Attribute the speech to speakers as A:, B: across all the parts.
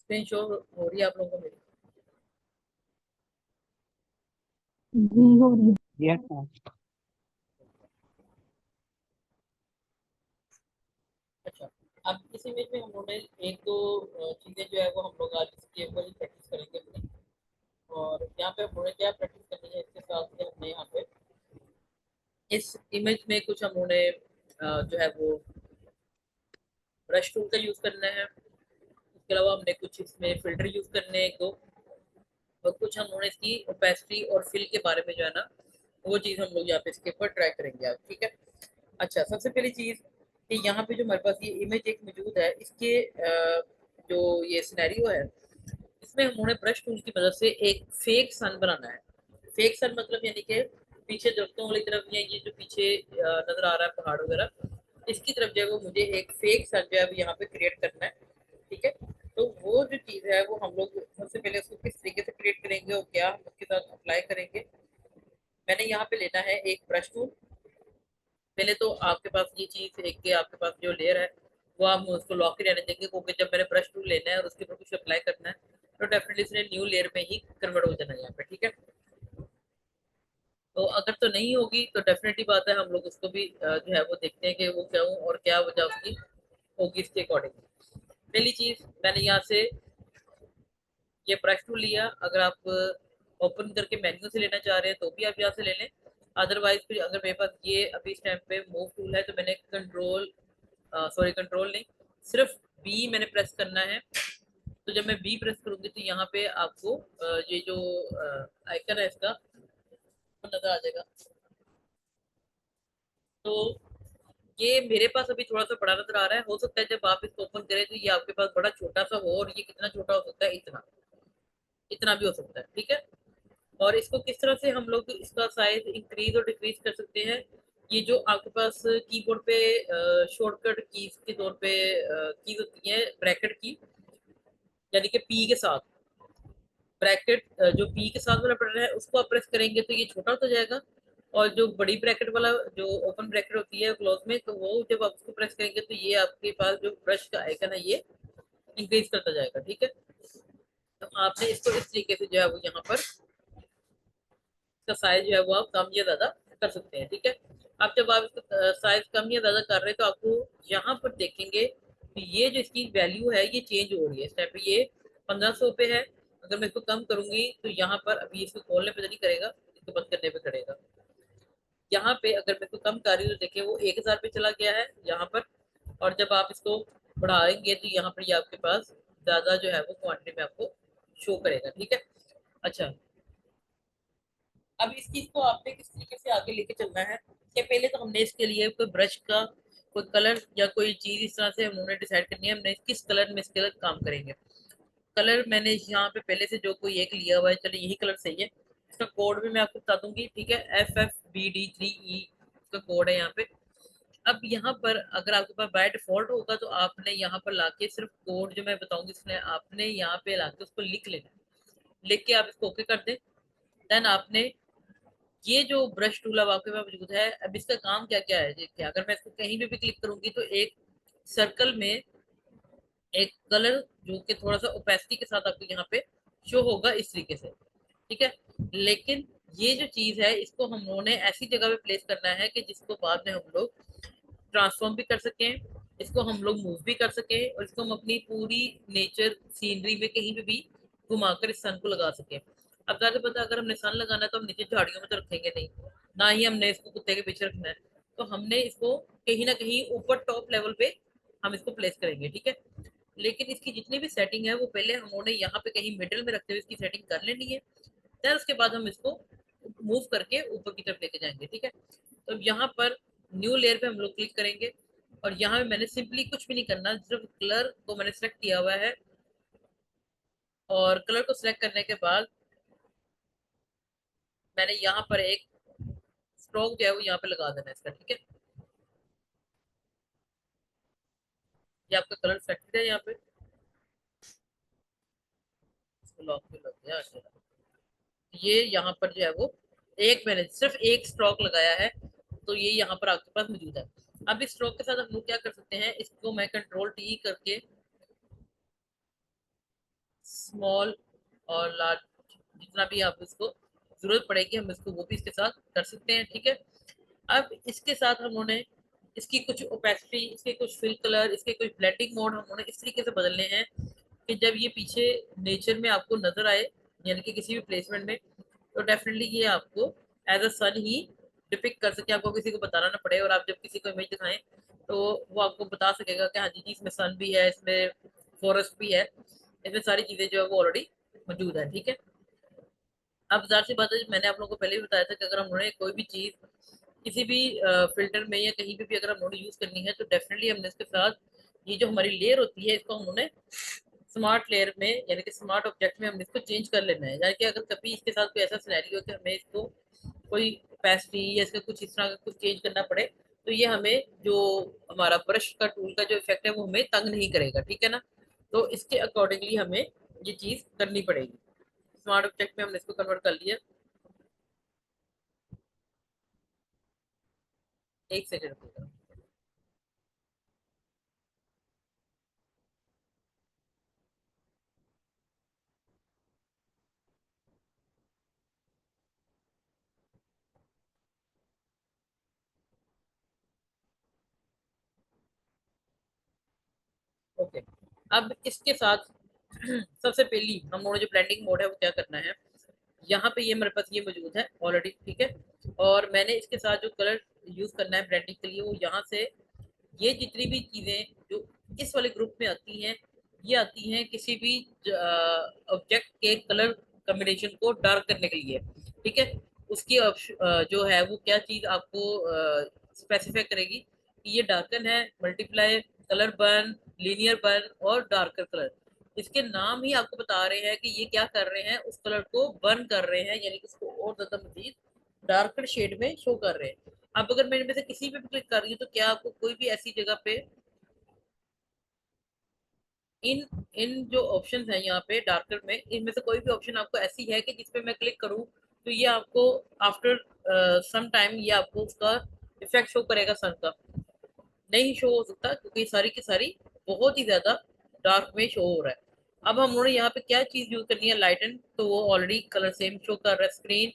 A: Screen show हो रही है आप लोगों को मेरी?
B: जी हो रही है। Yes ma'am.
A: अच्छा, अब इस इमेज में हम लोग ने एक दो चीजें जो है वो हम लोग आज इसके ऊपर ही प्रैक्टिस करेंगे अपनी। और यहाँ पे हमने क्या प्रैक्टिस करनी है, इसके साथ में हमने यहाँ पे इस इमेज में कुछ हम लोगों ने जो है वो ब्रश टूल का यूज करना है। इसके अलावा हमने कुछ इसमें फिल्टर यूज करने हैं एक दो, और कुछ हम लोगों ने इसकी ओपेसिटी और फिल के बारे में जो है ना, वो चीज हम लोग यहाँ पे इसके ऊपर ट्राई करेंगे आज, ठीक है। अच्छा, सबसे पहली चीज कि यहाँ पे जो हमारे पास ये इमेज एक मौजूद है, इसके जो ये सिनेरियो है, इसमें हम उन्हें ब्रश टूल की मदद से एक फेक सन बनाना है। फेक सन मतलब यानी कि पीछे दरख्तों वाली तरफ या ये जो पीछे नजर आ रहा है पहाड़ वगैरह, इसकी तरफ जो है वो मुझे एक फेक सन जो है यहाँ पे क्रिएट करना है, ठीक है। तो वो जो चीज है वो हम लोग सबसे पहले उसको किस तरीके से क्रिएट करेंगे और क्या हम उसके साथ अप्लाई करेंगे। मैंने यहाँ पे लेना है एक ब्रश टूल। पहले तो आपके पास ये चीज एक के आपके पास जो लेयर है वो आप उसको लॉक ही रहने देंगे, क्योंकि जब मैंने ब्रश टूल लेना है और उसके ऊपर कुछ अप्लाई करना है तो डेफिनेटली इसने न्यू लेयर में ही कन्वर्ट हो जाना है यहाँ पे, ठीक है। तो अगर तो नहीं होगी तो डेफिनेटली बात है, हम लोग उसको भी जो है वो देखते हैं कि वो क्या और क्या वजह उसकी होगी इसके अकॉर्डिंग। पहली चीज मैंने यहाँ से ये ब्रश टूल लिया। अगर आप ओपन करके मेन्यू से लेना चाह रहे हैं तो भी आप यहाँ से ले लें। अदरवाइज फिर अगर मेरे पास ये अभी इस टाइम पे मूव टूल है तो मैंने कंट्रोल नहीं, सिर्फ बी मैंने प्रेस करना है। तो जब मैं बी प्रेस करूंगी तो यहाँ पे आपको ये जो आइकन है इसका वो नजर आ जाएगा। तो ये मेरे पास अभी थोड़ा सा बड़ा नजर आ रहा है, हो सकता है जब आप इसको ओपन करें तो ये आपके पास बड़ा छोटा सा हो, और ये कितना छोटा हो सकता है, इतना इतना भी हो सकता है, ठीक है। और इसको किस तरह से हम लोग इसका साइज इंक्रीज और डिक्रीज कर सकते हैं, ये जो आपके पास कीबोर्ड पे शॉर्टकट कीज के तौर पे कीज होती है ब्रैकेट की, यानी कि पी के साथ ब्रैकेट, जो पी के साथ वाला बटन है उसको आप प्रेस करेंगे तो ये छोटा होता जाएगा। और जो बड़ी ब्रैकेट वाला जो ओपन ब्रैकेट होती है क्लोज में, तो वो जब आप उसको प्रेस करेंगे तो ये आपके पास जो ब्रश का आइकन है ये इंक्रीज करता जाएगा, ठीक है। तो आपने इसको इस तरीके से जो है वो यहाँ पर इसका साइज जो है वो आप कम या ज्यादा कर सकते हैं, ठीक है। अब जब आप इसका साइज कम या ज्यादा कर रहे हैं तो आपको यहाँ पर देखेंगे कि ये जो इसकी वैल्यू है ये चेंज हो रही है। इस टाइम पे ये 1500 पे है, अगर मैं इसको कम करूंगी तो यहाँ पर अभी इसको खोलने पे तो नहीं करेगा, इसको बंद करने पे करेगा। यहाँ पे अगर मैं इसको कम कर रही हूँ तो देखिए वो 1000 पे चला गया है यहाँ पर। और जब आप इसको बढ़ाएंगे तो यहाँ पर ये आपके पास ज्यादा जो है वो क्वांटिटी में आपको शो करेगा, ठीक है। अच्छा, अब इस चीज को आपने किस तरीके से आगे लेके चलना है कि पहले तो हमने इसके लिए कोई ब्रश का कोई कलर या कोई चीज इस तरह से हमने डिसाइड करनी है, हमने किस कलर में इसके काम करेंगे। कलर मैंने यहाँ पे पहले से जो कोई एक लिया हुआ है, चलिए यही कलर सही है। इसका कोड भी मैं आपको बता दूंगी, ठीक है। FFBD3E इसका कोड है यहाँ पे। अब यहाँ पर अगर आपके पास बाय डिफॉल्ट होगा तो आपने यहाँ पर लाके सिर्फ कोड जो मैं बताऊंगी इसमें आपने यहाँ पे लाके उसको लिख लेना है। लिख के आप इसको ओके कर दें। देन आपने ये जो ब्रश टूल अब आपके पास मौजूद है, अब इसका काम क्या क्या है, कि अगर मैं इसको कहीं पे भी क्लिक करूंगी तो एक सर्कल में एक कलर जो कि थोड़ा सा ओपेसिटी के साथ आपको यहाँ पे शो होगा इस तरीके से, ठीक है। लेकिन ये जो चीज है इसको हम लोगों ने ऐसी जगह पे प्लेस करना है कि जिसको बाद में हम लोग ट्रांसफॉर्म भी कर सकें, इसको हम लोग मूव भी कर सकें, और इसको हम अपनी पूरी नेचर सीनरी में कहीं पे भी घुमाकर इस सन को लगा सकें। अब ज्यादा पता अगर हमने सन लगाना है तो हम नीचे झाड़ियों में तो रखेंगे नहीं, ना ही हमने इसको कुत्ते के पीछे रखना है। तो हमने इसको कहीं ना कहीं ऊपर टॉप लेवल पे हम इसको प्लेस करेंगे, ठीक है। लेकिन इसकी जितनी भी सेटिंग है वो पहले हमने यहाँ पे कहीं मिडिल में रखते हुए इसकी सेटिंग कर लेनी है। फिर उसके बाद हम इसको मूव करके ऊपर की तरफ लेके जाएंगे, ठीक है। तो यहाँ पर न्यू लेयर पे हम लोग क्लिक करेंगे, और यहाँ पे मैंने सिंपली कुछ भी नहीं करना, सिर्फ कलर को मैंने सेलेक्ट किया हुआ है। और कलर को सिलेक्ट करने के बाद मैंने यहाँ पर एक स्ट्रोक जो है वो यहाँ पे लगा देना है इसका, ठीक है। ये आपका कलर सेलेक्टेड है यहाँ पे, इसको लॉक पे लग गया, अच्छा। ये यहाँ पर जो है वो एक मैंने सिर्फ एक स्ट्रोक लगाया है, तो ये यहाँ पर आपके पास मौजूद है। अब इस स्ट्रोक के साथ हम लोग क्या कर सकते हैं, इसको मैं कंट्रोल टी करके स्मॉल और लार्ज, जितना भी आप इसको जरूरत पड़ेगी हम इसको वो भी इसके साथ कर सकते हैं, ठीक है। अब इसके साथ हमने इसकी कुछ ओपेसिटी, इसके कुछ फिल कलर, इसके कुछ ब्लेंडिंग मोड हमने इस तरीके से बदलने हैं कि जब ये पीछे नेचर में आपको नजर आए, यानी कि किसी भी प्लेसमेंट में, तो डेफिनेटली ये आपको as a sun he depict कर सके, आपको किसी को बताना ना पड़े। और आप जब किसी को इमेज दिखाएं तो वो आपको बता सकेगा कि हाँ जी इसमें सन भी है, इसमें फॉरेस्ट भी है, इसमें सारी चीजें जो है वो ऑलरेडी मौजूद है, ठीक है। अब जाहिर सी बात है, मैंने आप लोगों को पहले भी बताया था कि अगर हमने कोई भी चीज किसी भी फिल्टर में या कहीं पे भी अगर हमने यूज करनी है तो डेफिनेटली हमने इसके साथ ये जो हमारी लेयर होती है इसको हमने स्मार्ट लेयर में यानी कि स्मार्ट ऑब्जेक्ट में हमने इसको चेंज कर लेना है। यानी कि अगर कभी इसके साथ कोई ऐसा सिनेरियो हो कि हमें इसको कोई कैपेसिटी या इसका कुछ इस तरह का कुछ चेंज करना पड़े, तो ये हमें जो हमारा ब्रश का टूल का जो इफेक्ट है वो हमें तंग नहीं करेगा, ठीक है ना। तो इसके अकॉर्डिंगली हमें ये चीज करनी पड़ेगी। स्मार्ट ऑब्जेक्ट में हमने इसको कन्वर्ट कर लिया। एक सेकेंड। ओके, अब इसके साथ सबसे पहली हम लोगों ने जो ब्लेंडिंग मोड है वो क्या करना है, यहाँ पे ये मेरे पास ये मौजूद है ऑलरेडी, ठीक है। और मैंने इसके साथ जो कलर यूज करना है ब्लेंडिंग के लिए वो यहाँ से ये जितनी भी चीजें जो इस वाले ग्रुप में आती हैं, ये आती हैं किसी भी ऑब्जेक्ट के कलर कॉम्बिनेशन को डार्क करने के लिए, ठीक है। उसकी जो है वो क्या चीज आपको स्पेसिफाई करेगी कि ये डार्कन है, multiply, colour burn, linear burn और डार्कर कलर। इसके नाम ही आपको बता रहे हैं कि ये क्या कर रहे हैं, उस कलर को बर्न कर रहे हैं, यानी कि उसको और ज्यादा मजीद डार्कर शेड में शो कर रहे हैं। अब अगर मैं इनमें से किसी पे भी क्लिक कर रही हूँ तो क्या आपको कोई भी ऐसी जगह पे इन इन जो ऑप्शन है यहाँ पे डार्कर में, इनमें से कोई भी ऑप्शन आपको ऐसी है कि जिसपे मैं क्लिक करूँ तो ये आपको आफ्टर सम टाइम ये आपको उसका इफेक्ट शो करेगा सन का? नहीं शो हो सकता, क्योंकि सारी की सारी बहुत ही ज्यादा डार्क में शो हो रहा है। अब हम उन्होंने यहाँ पे क्या चीज यूज करनी है, लाइटन, तो वो ऑलरेडी कलर सेम शो कर रहा है स्क्रीन,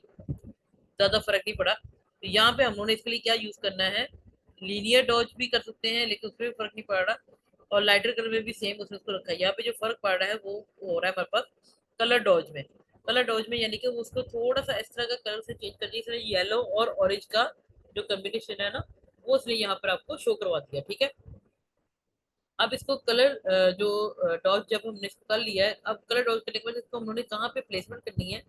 A: ज्यादा फर्क नहीं पड़ा। तो यहाँ पे हम लोगों ने इसके लिए क्या यूज करना है, लीनियर डॉज भी कर सकते हैं लेकिन उसमें भी फर्क नहीं पड़ रहा, और लाइटर कलर में भी सेम उसने उसको रखा है। यहाँ पे जो फर्क पड़ रहा है वो हो रहा है हमारे पास कलर डॉज में। कलर डॉज में यानी कि उसको थोड़ा सा इस तरह का कलर से चेंज कर दिया, इसलिए येलो और ऑरेंज का जो कॉम्बिनेशन है ना वो उसने यहाँ पर आपको शो करवा दिया, ठीक है। अब इसको कलर जो डॉज जब हमने इसको कर लिया है, अब कलर डॉज करने के बाद इसको हमने कहाँ पे प्लेसमेंट करनी है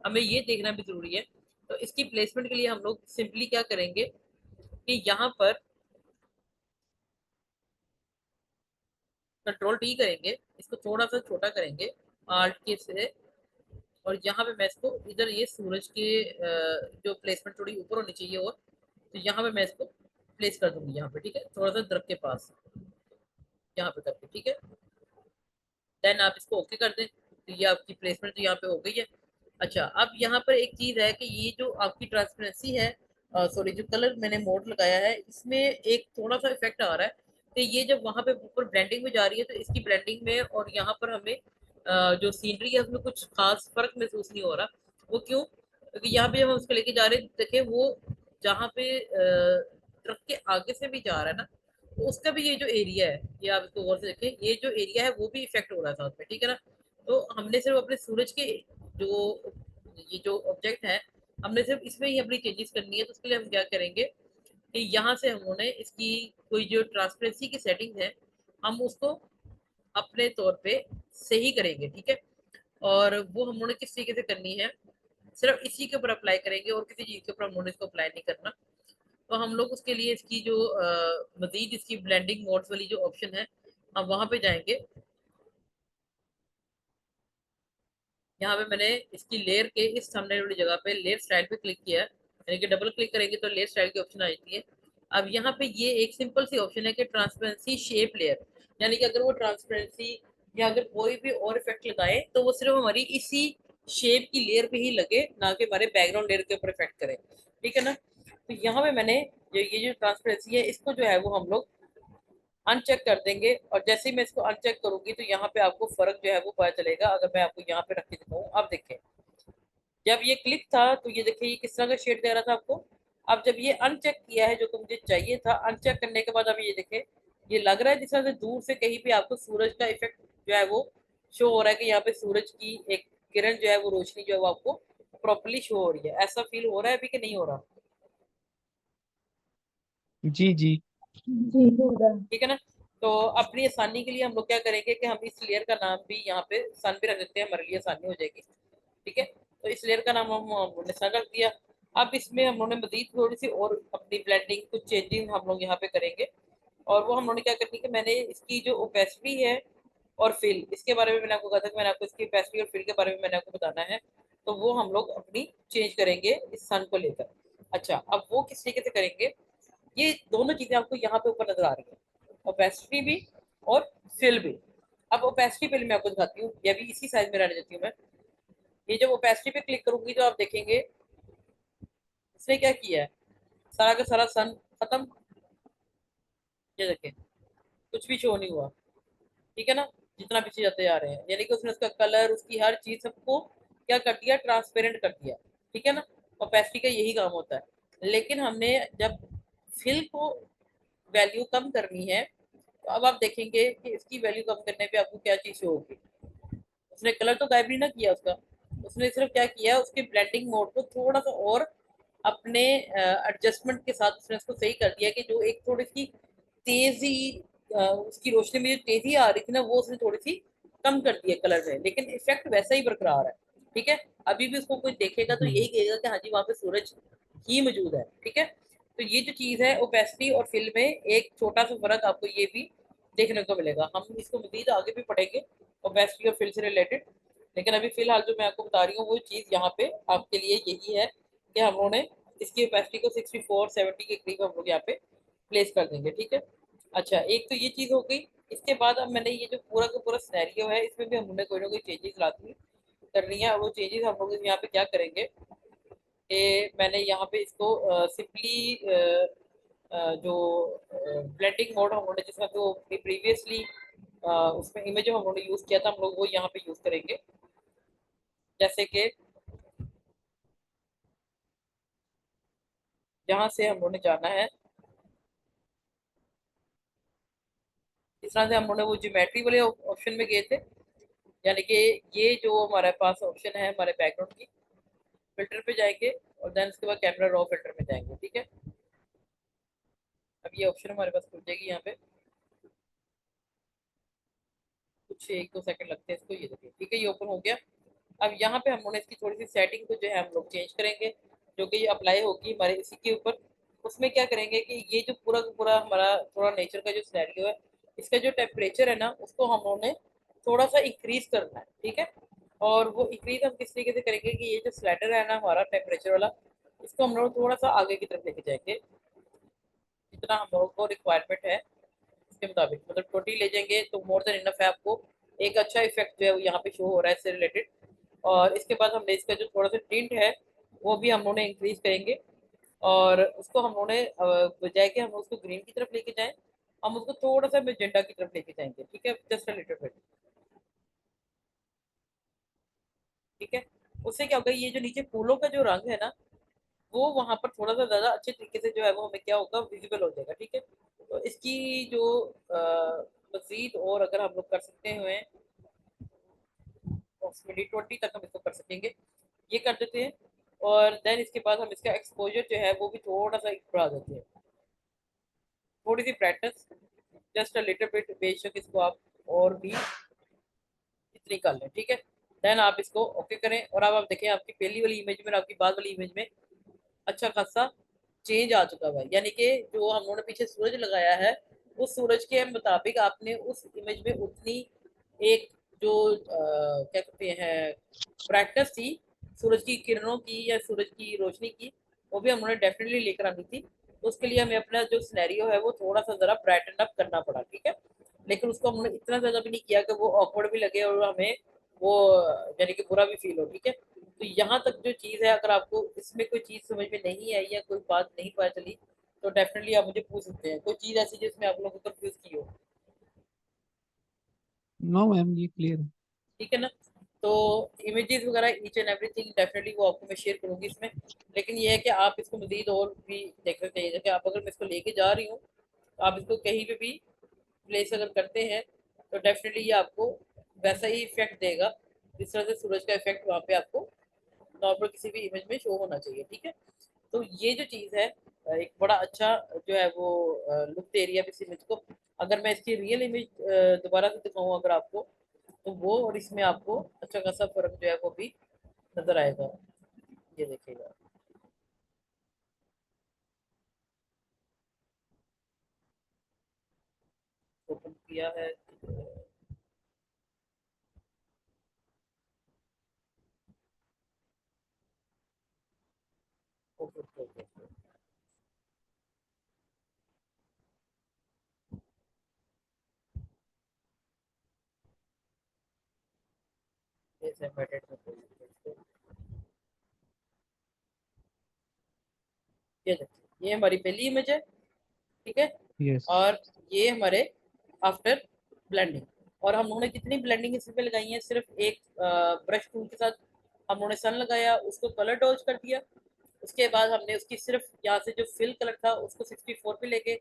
A: हमें ये देखना भी जरूरी है। तो इसकी प्लेसमेंट के लिए हम लोग सिंपली क्या करेंगे कि यहाँ पर कंट्रोल टी करेंगे, इसको थोड़ा सा छोटा करेंगे आर्ट के से, और यहाँ पे मैं इसको इधर ये सूरज के जो प्लेसमेंट थोड़ी ऊपर होनी चाहिए, और तो यहाँ पे मैं इसको प्लेस कर दूंगी यहाँ पे, ठीक है, थोड़ा सा दरख्त के पास यहाँ पे करके, ठीक है। देन आप इसको ओके कर दें तो ये आपकी प्लेसमेंट तो यहाँ पे हो गई है। अच्छा, अब यहाँ पर एक चीज है कि ये जो आपकी ट्रांसपेरेंसी है, सॉरी जो कलर मैंने मोड लगाया है इसमें एक थोड़ा सा इफेक्ट आ रहा है कि ये जब वहां पे ऊपर ब्लेंडिंग में जा रही है तो इसकी ब्लेंडिंग में और यहाँ पर हमें जो सीनरी है उसमें कुछ खास फर्क महसूस नहीं हो रहा। वो क्यों? क्योंकि यहाँ पे जब हम उसको लेके जा रहे हैं देखे वो जहाँ पे ट्रक के आगे से भी जा रहा है ना, तो उसका भी ये जो एरिया है, ये आप इसको गौर से देखें, ये जो एरिया है वो भी इफेक्ट हो रहा है साथ में, ठीक है ना। तो हमने सिर्फ अपने सूरज के जो ये जो ऑब्जेक्ट है हमने सिर्फ इसमें ही अपनी चेंजेस करनी है। तो उसके लिए हम क्या करेंगे कि यहाँ से हमने इसकी कोई जो ट्रांसपेरेंसी की सेटिंग है हम उसको अपने तौर पे सही करेंगे, ठीक है। और वो हमने किस तरीके से करनी है, सिर्फ इसी के ऊपर अप्लाई करेंगे और किसी चीज के ऊपर हमने इसको अप्लाई नहीं करना। तो हम लोग उसके लिए इसकी जो मजीद इसकी ब्लेंडिंग मोड्स वाली जो ऑप्शन है हम वहां पे जाएंगे। यहाँ पे मैंने इसकी लेयर के इस थंबनेल वाली जगह पे लेयर स्टाइल पे क्लिक किया है, यानी कि डबल क्लिक करेंगे तो लेयर स्टाइल की ऑप्शन आ जाती है। अब यहाँ पे ये एक सिंपल सी ऑप्शन है कि ट्रांसपेरेंसी शेप लेयर, यानी कि अगर वो ट्रांसपेरेंसी या अगर कोई भी और इफेक्ट लगाए तो वो सिर्फ हमारी इसी शेप की लेयर पे ही लगे, ना कि हमारे बैकग्राउंड लेयर के ऊपर इफेक्ट करे, ठीक है ना। तो यहाँ पे मैंने जो ये जो ट्रांसपेरेंसी है इसको जो है वो हम लोग अनचेक कर देंगे, और जैसे ही मैं इसको अनचेक करूंगी तो यहाँ पे आपको फर्क जो है वो पता चलेगा। अगर मैं आपको यहाँ पे रख के दिखाऊँ, अब देखें, जब ये क्लिक था तो ये देखिए ये किस तरह का शेड दे रहा था आपको। अब जब ये अनचेक किया है जो कि मुझे चाहिए था, अनचेक करने के बाद अब ये देखें, ये लग रहा है जिस तरह से दूर से कहीं पे आपको सूरज का इफेक्ट जो है वो शो हो रहा है, कि यहाँ पे सूरज की एक किरण जो है वो, रोशनी जो है वो आपको प्रॉपरली शो हो रही है। ऐसा फील हो रहा है अभी कि नहीं हो रहा?
B: जी जी। जी हो रहा है।
A: ठीक है ना। तो अपनी आसानी के लिए हम लोग क्या करेंगे कि हम इस लेयर का नाम भी यहाँ पे सन भी रख देते हैं, हमारे लिए आसानी हो जाएगी। ठीक है, तो इस लेयर का नाम हमने सन रख दिया। अब इसमें हम लोगों ने मजीद थोड़ी सी और अपनी ब्लेंडिंग कुछ चेंजिंग हम लोग यहाँ पे करेंगे। और वो हम लोगों ने क्या करनी है कि मैंने इसकी जो ओपेसिटी है और फिल, इसके बारे में मैंने आपको कहा था कि मैंने आपको इसकी ओपेसिटी और फिल के बारे में मैंने आपको बताना है। तो वो हम लोग अपनी चेंज करेंगे इस सन को लेकर। अच्छा, अब वो किस तरीके से करेंगे, ये दोनों चीजें आपको यहाँ पे ऊपर नजर आ रही है, ओपेसिटी भी और फिल भी। अब ओपेसिटी पहले मैं आपको दिखाती हूँ, ये भी इसी साइज में रहने देती हूँ मैं। ये जब ओपेसिटी पे क्लिक करूंगी तो आप देखेंगे इसने क्या किया है, सारा का सारा सन खत्म। ये देखें, कुछ भी शो नहीं हुआ। ठीक है ना, जितना पीछे जाते जा रहे हैं, यानी कि उसने उसका कलर, उसकी हर चीज सबको क्या कर दिया, ट्रांसपेरेंट कर दिया। ठीक है ना, ओपेसिटी का यही काम होता है। लेकिन हमने जब फिल को वैल्यू कम करनी है, तो अब आप देखेंगे कि इसकी वैल्यू कम करने पे आपको क्या चीज शो होगी। उसने कलर तो गायब नहीं ना किया उसका, उसने सिर्फ क्या किया, उसके ब्लेंडिंग मोड को थोड़ा सा और अपने एडजस्टमेंट के साथ उसने उसको सही कर दिया, कि जो एक थोड़ी सी तेजी उसकी रोशनी में जो तेजी आ रही थी ना, वो उसने थोड़ी सी कम कर दी है कलर में, लेकिन इफेक्ट वैसा ही बरकरार है। ठीक है, अभी भी उसको कोई देखेगा तो यही कहेगा कि हाँ जी वहां पे सूरज ही मौजूद है। ठीक है, तो ये जो चीज है ओपेसिटी और फिल में एक छोटा सा फर्क आपको ये भी देखने को मिलेगा। हम इसको मजीद आगे भी पढ़ेंगे ओपेसिटी और फिल से रिलेटेड, लेकिन अभी फिलहाल जो मैं आपको बता रही हूँ वो चीज यहाँ पे आपके लिए यही है कि हम लोगों ने इसकी ओपेसिटी को 64-70 के करीब हम लोग यहाँ पे प्लेस कर देंगे। ठीक है, अच्छा एक तो ये चीज हो गई। इसके बाद अब मैंने ये जो पूरा का पूरा सिनेरियो है, इसमें भी हमने कोई ना कोई चेंजेस लाती करनी है। वो चेंजेस हम लोग यहाँ पे क्या करेंगे कि मैंने यहाँ पे इसको सिंपली जो ब्लेंडिंग मोड हम लोगों ने जिसमें तो प्रीवियसली उसमें इमेज हम लोगों ने यूज किया था, हम लोग वो यहाँ पे यूज करेंगे। जैसे कि जहाँ से हम लोगों ने जाना है, इस तरह से हम लोगों ने वो ज्योमेट्री वाले ऑप्शन में गए थे, यानी कि ये जो हमारे पास ऑप्शन है हमारे बैकग्राउंड की, फिल्टर पे जाएंगे और देन उसके बाद कैमरा रॉ फिल्टर में जाएंगे। ठीक है, अब ये ऑप्शन हमारे पास खुल जाएगी यहाँ पे, कुछ 1-2 सेकंड लगते हैं इसको। ये देखिए, ठीक है, ये ओपन हो गया। अब यहाँ पे हम लोग इसकी थोड़ी सी सेटिंग को जो है हम लोग चेंज करेंगे, जो कि अप्लाई होगी हमारे इसी के ऊपर। उसमें क्या करेंगे कि ये जो पूरा का पूरा हमारा थोड़ा नेचर का जो सिनेरियो है, इसका जो टेम्परेचर है ना, उसको हम लोगों ने थोड़ा सा इंक्रीज करना है। ठीक है, और वो इंक्रीज हम किस तरीके से करेंगे कि ये जो स्लाइडर है ना हमारा टेम्परेचर वाला, इसको हम लोग थोड़ा सा आगे की तरफ लेके जाएंगे, जितना हम लोगों को रिक्वायरमेंट है उसके मुताबिक, मतलब 20 ले जाएंगे तो मोर देन इनफ है आपको। एक अच्छा इफेक्ट जो है वो यहाँ पे शो हो रहा है इससे रिलेटेड। और इसके बाद हमने इसका जो थोड़ा सा टिंट है वो भी हम लोगों ने इंक्रीज करेंगे, और उसको हम लोगों ने बजाय कि हम उसको ग्रीन की तरफ लेके जाएं, हम उसको थोड़ा सा मेजेंटा की तरफ लेके जाएंगे। ठीक है, जस्ट अ लिटिल बिट। ठीक है, उससे क्या होगा, ये जो नीचे फूलों का जो रंग है ना, वो वहां पर थोड़ा सा ज्यादा अच्छे तरीके से जो है वो हमें क्या होगा, विजिबल हो जाएगा। ठीक है, तो इसकी जो मजीद और अगर हम लोग कर सकते हुए अप्रोक्सीमेटली 20 तक हम इसको कर सकेंगे, ये कर देते हैं। और देन इसके बाद हम इसका एक्सपोजर जो है वो भी थोड़ा सा बढ़ा देते हैं, थोड़ी सी brightness, just a little bit, बेशक इसको आप और भी इतनी कर लें। ठीक है, देन आप इसको ओके करें, और अब आप देखें आपकी पहली वाली इमेज में और आपकी बाद वाली इमेज में अच्छा खासा चेंज आ चुका हुआ है। यानी कि जो हम लोगों ने पीछे सूरज लगाया है, उस सूरज के मुताबिक आपने उस इमेज में उतनी एक जो क्या कहते हैं ब्राइटनेस थी सूरज की किरणों की या सूरज की रोशनी की, वो भी हम लोगों ने डेफिनेटली लेकर आनी थी। तो उसके लिए हमें अपना जो सिनेरियो है वो थोड़ा सा जरा ब्राइटन अप करना पड़ा। ठीक है, लेकिन उसको हमने इतना ज्यादा भी नहीं किया कि वो ऑकवर्ड भी लगे और हमें वो यानी कि बुरा भी फील हो। ठीक है, तो यहाँ तक जो चीज़ है, अगर आपको इसमें कोई चीज़ समझ में नहीं आई या कोई बात नहीं पता चली, तो डेफिनेटली आप मुझे पूछ सकते हैं कोई चीज ऐसी जिसमें आप लोगों को कंफ्यूज की हो।
B: नो मैम, ये क्लियर है।
A: ठीक है ना। तो इमेजेस वगैरह ईच एंड एवरीथिंग डेफिनेटली वो आपको मैं शेयर करूंगी इसमें। लेकिन ये है कि आप इसको मजीद और भी देखना चाहिए, जैसे आप अगर मैं इसको लेके जा रही हूँ तो आप इसको कहीं पे भी प्लेस अगर करते हैं तो डेफिनेटली ये आपको वैसा ही इफेक्ट देगा जिस तरह से सूरज का इफेक्ट वहाँ पे आपको नॉर्मल किसी भी इमेज में शो होना चाहिए। ठीक है। तो ये जो चीज़ है एक बड़ा अच्छा जो है वो लुक दे रही है इस इमेज को। अगर मैं इसकी रियल इमेज दोबारा से दिखाऊँ अगर आपको, तो वो और इसमें आपको अच्छा खासा फर्क जो है वो भी नजर आएगा। ये देखिएगा। ओपन किया है। Okay okay okay. ये सेपरेटेड में खोल सकते हैं इसको। ये देखिए ये हमारी पहली इमेज है। ठीक है।
B: यस।
A: और ये हमारे आफ्टर ब्लेंडिंग। और हम लोगों ने कितनी ब्लेंडिंग इस पे लगाई है, सिर्फ एक ब्रश टूल के साथ हम लोगों ने सन लगाया, उसको कलर डॉज कर दिया। उसके बाद हमने उसकी सिर्फ यहाँ से जो फिल कलर था उसको 64 पे लेके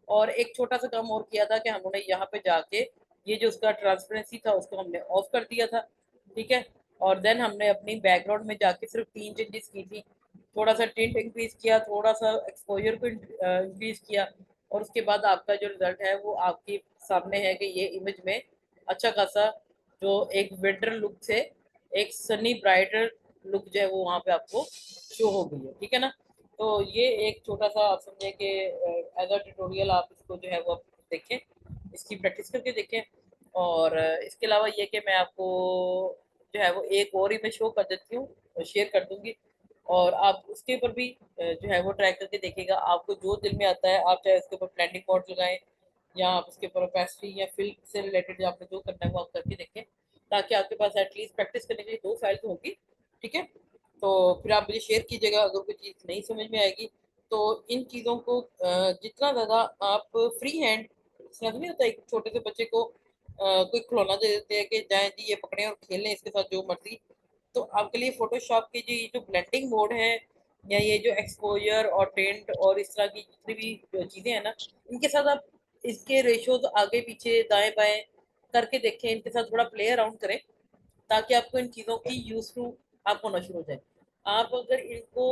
A: और एक छोटा सा काम और किया था कि हम लोगों ने यहाँ पे जाके ये जो उसका ट्रांसपेरेंसी था उसको हमने ऑफ कर दिया था। ठीक है। और देन हमने अपनी बैकग्राउंड में जाके सिर्फ 3 चेंजेस की थी। थोड़ा सा टिंट इंक्रीज किया, थोड़ा सा एक्सपोजर को इंक्रीज किया। और उसके बाद आपका जो रिजल्ट है वो आपके सामने है कि ये इमेज में अच्छा खासा जो एक विंटर लुक से एक सनी ब्राइटर लुक जो है वो वहाँ पे आपको शो हो गई है। ठीक है ना। तो ये एक छोटा सा आप समझे कि एज अ ट्यूटोरियल आप इसको जो है वो आप देखें, इसकी प्रैक्टिस करके देखें। और इसके अलावा ये कि मैं आपको जो है वो एक और इमेज शो कर देती हूँ, शेयर कर दूंगी। और आप उसके ऊपर भी जो है वो ट्राई करके देखिएगा, आपको जो दिल में आता है आप चाहे उसके ऊपर ब्लेंडिंग मोड लगाएं या आप उसके ऊपर ओपेसिटी या फिल से रिलेटेड आपको जो करना है वो आप करके देखें, ताकि आपके पास एटलीस्ट प्रैक्टिस करने के लिए 2 फाइल तो होगी। ठीक है। तो फिर आप मुझे शेयर कीजिएगा अगर कोई चीज़ नहीं समझ में आएगी। तो इन चीज़ों को जितना ज़्यादा आप फ्री हैंड, समझ नहीं होता एक छोटे से बच्चे को कोई खिलौना दे देते हैं कि जाएं जी ये पकड़े और खेलें इसके साथ जो मर्जी। तो आपके लिए फोटोशॉप की जो ये जो ब्लेंडिंग मोड है या ये जो एक्सपोजर और टेंट और इस तरह की जितनी भी चीज़ें हैं ना, इनके साथ आप इसके रेशोज आगे पीछे दाएं बाएं करके देखें, इनके साथ थोड़ा प्ले अराउंड करें ताकि आपको इन चीज़ों की यूज टू आप होना शुरू हो जाए। आप अगर इनको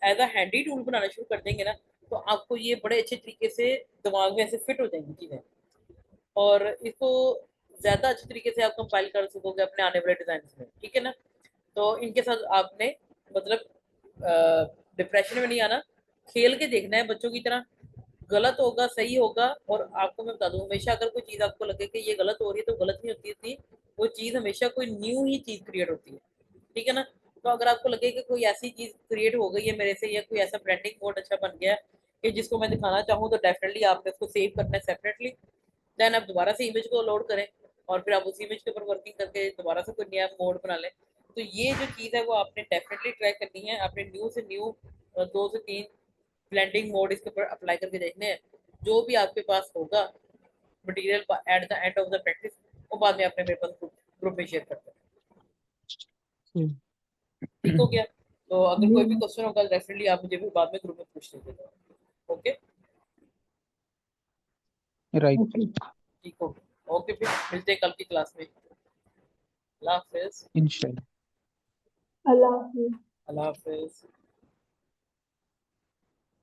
A: एज अ हैंडी टूल बनाना शुरू कर देंगे ना, तो आपको ये बड़े अच्छे तरीके से दिमाग में ऐसे फिट हो जाएंगी चीज़ें और इसको ज़्यादा अच्छे तरीके से आप कंपाइल कर सकोगे अपने आने वाले डिज़ाइन में। ठीक है ना। तो इनके साथ आपने मतलब डिप्रेशन में नहीं आना, खेल के देखना है बच्चों की तरह। गलत होगा सही होगा, और आपको मैं बता दूं हमेशा अगर कोई चीज़ आपको लगे कि ये गलत हो रही है तो गलत नहीं होती थी, वो चीज़ हमेशा कोई न्यू ही चीज़ क्रिएट होती है। ठीक है ना। तो अगर आपको लगे कि कोई ऐसी चीज़ क्रिएट हो गई है मेरे से या कोई ऐसा ब्रांडिंग कोड अच्छा बन गया है कि जिसको मैं दिखाना चाहूँ, तो डेफिनेटली आपने उसको सेव करना है सेपरेटली। देन आप दोबारा से इमेज को लोड करें और फिर आप उस इमेज के ऊपर वर्किंग करके दोबारा से कोई नया मोड बना लें। तो ये जो चीज़ है वो आपने डेफिनेटली ट्राई करनी है, आपने न्यू से न्यू 2 से 3 ब्लेंडिंग मोड इसके ऊपर अप्लाई करके देखने हैं। जो भी आपके पास होगा material at the end of the practice, वो बाद में आपने मेरे पास ग्रुप में शेयर करते हैं। ठीक हो गया। तो अगर कोई भी क्वेश्चन होगा डेफिनेटली आप मुझे भी बाद में ग्रुप में पूछ लीजिएगा। ओके।
B: राइट।
A: ठीक हो गया। ओके फिर मिलते हैं कल की क्लास में। अल्लाह हाफिज।
B: इंशाल्लाह।
A: अल्लाह हाफिज।